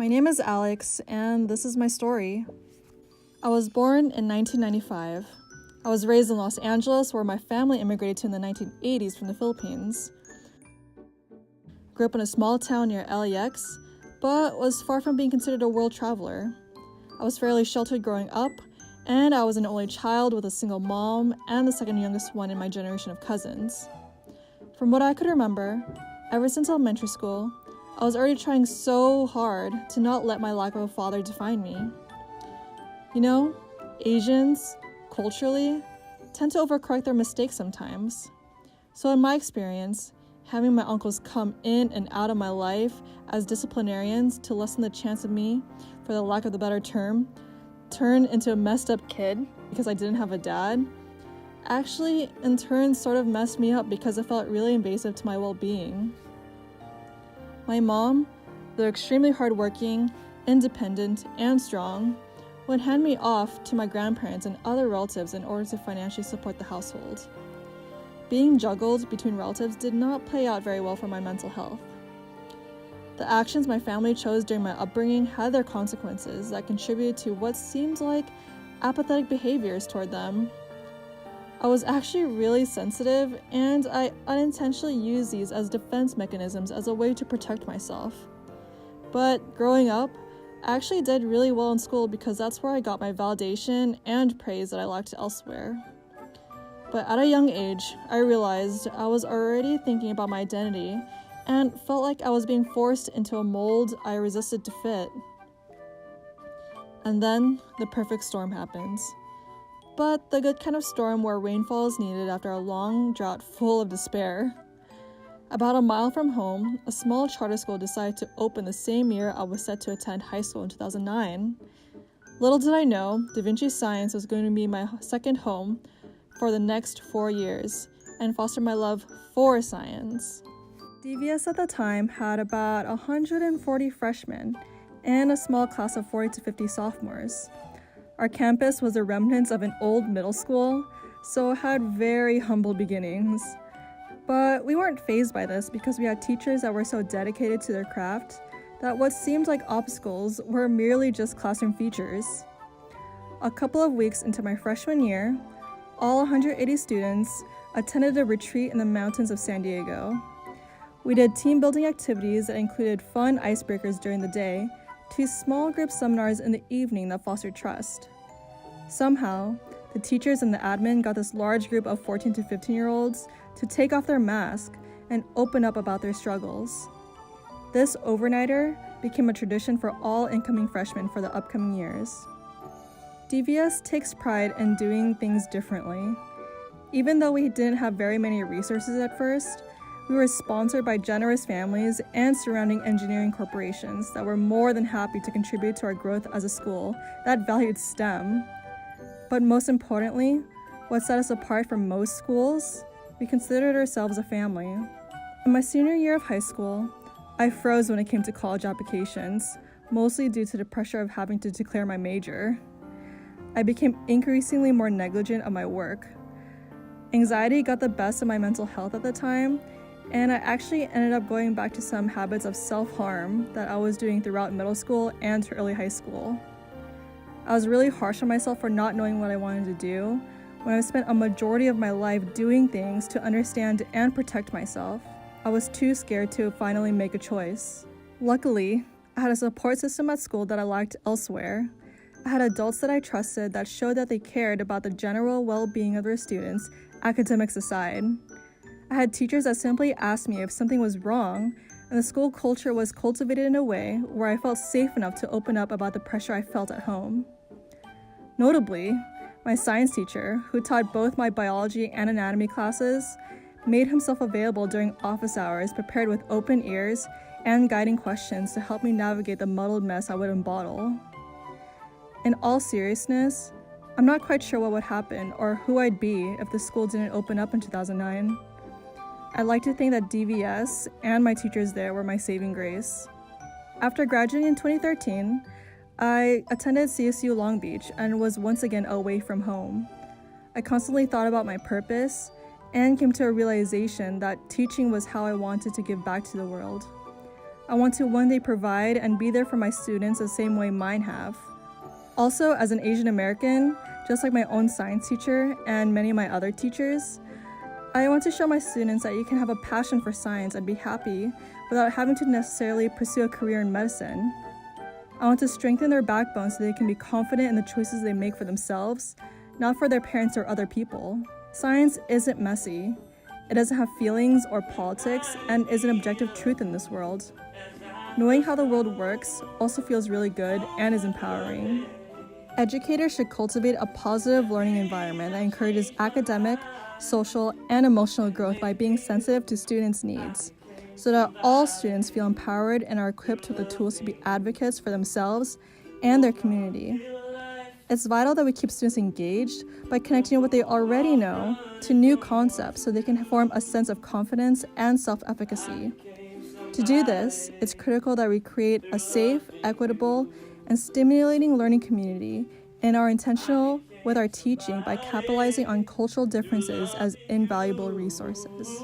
My name is Alex, and this is my story. I was born in 1995. I was raised in Los Angeles, where my family immigrated to in the 1980s from the Philippines. Grew up in a small town near LAX, but was far from being considered a world traveler. I was fairly sheltered growing up, and I was an only child with a single mom and the second youngest one in my generation of cousins. From what I could remember, ever since elementary school, I was already trying so hard to not let my lack of a father define me. You know, Asians, culturally, tend to overcorrect their mistakes sometimes. So in my experience, having my uncles come in and out of my life as disciplinarians to lessen the chance of me, for the lack of the better term, turn into a messed up kid because I didn't have a dad, actually in turn sort of messed me up because it felt really invasive to my well-being. My mom, though extremely hardworking, independent, and strong, would hand me off to my grandparents and other relatives in order to financially support the household. Being juggled between relatives did not play out very well for my mental health. The actions my family chose during my upbringing had their consequences that contributed to what seemed like apathetic behaviors toward them. I was actually really sensitive, and I unintentionally used these as defense mechanisms as a way to protect myself. But growing up, I actually did really well in school because that's where I got my validation and praise that I lacked elsewhere. But at a young age, I realized I was already thinking about my identity and felt like I was being forced into a mold I resisted to fit. And then the perfect storm happens. But the good kind of storm where rainfall is needed after a long drought full of despair. About a mile from home, a small charter school decided to open the same year I was set to attend high school in 2009. Little did I know, Da Vinci Science was going to be my second home for the next 4 years and foster my love for science. DVS at the time had about 140 freshmen and a small class of 40 to 50 sophomores. Our campus was the remnants of an old middle school, so it had very humble beginnings. But we weren't fazed by this because we had teachers that were so dedicated to their craft that what seemed like obstacles were merely just classroom features. A couple of weeks into my freshman year, all 180 students attended a retreat in the mountains of San Diego. We did team building activities that included fun icebreakers during the day to small group seminars in the evening that fostered trust. Somehow, the teachers and the admin got this large group of 14 to 15-year-olds to take off their mask and open up about their struggles. This overnighter became a tradition for all incoming freshmen for the upcoming years. DVS takes pride in doing things differently. Even though we didn't have very many resources at first, we were sponsored by generous families and surrounding engineering corporations that were more than happy to contribute to our growth as a school that valued STEM. But most importantly, what set us apart from most schools, we considered ourselves a family. In my senior year of high school, I froze when it came to college applications, mostly due to the pressure of having to declare my major. I became increasingly more negligent of my work. Anxiety got the best of my mental health at the time, and I actually ended up going back to some habits of self-harm that I was doing throughout middle school and early high school. I was really harsh on myself for not knowing what I wanted to do, when I spent a majority of my life doing things to understand and protect myself. I was too scared to finally make a choice. Luckily, I had a support system at school that I lacked elsewhere. I had adults that I trusted that showed that they cared about the general well-being of their students, academics aside. I had teachers that simply asked me if something was wrong, and the school culture was cultivated in a way where I felt safe enough to open up about the pressure I felt at home. Notably, my science teacher, who taught both my biology and anatomy classes, made himself available during office hours, prepared with open ears and guiding questions to help me navigate the muddled mess I would embottle. In all seriousness, I'm not quite sure what would happen or who I'd be if the school didn't open up in 2009. I'd like to think that DVS and my teachers there were my saving grace. After graduating in 2013, I attended CSU Long Beach and was once again away from home. I constantly thought about my purpose and came to a realization that teaching was how I wanted to give back to the world. I want to one day provide and be there for my students the same way mine have. Also, as an Asian American, just like my own science teacher and many of my other teachers, I want to show my students that you can have a passion for science and be happy without having to necessarily pursue a career in medicine. I want to strengthen their backbone so they can be confident in the choices they make for themselves, not for their parents or other people. Science isn't messy. It doesn't have feelings or politics and is an objective truth in this world. Knowing how the world works also feels really good and is empowering. Educators should cultivate a positive learning environment that encourages academic, social, and emotional growth by being sensitive to students' needs, so that all students feel empowered and are equipped with the tools to be advocates for themselves and their community. It's vital that we keep students engaged by connecting what they already know to new concepts so they can form a sense of confidence and self-efficacy. To do this, it's critical that we create a safe, equitable, and stimulating learning community and are intentional with our teaching by capitalizing on cultural differences as invaluable resources.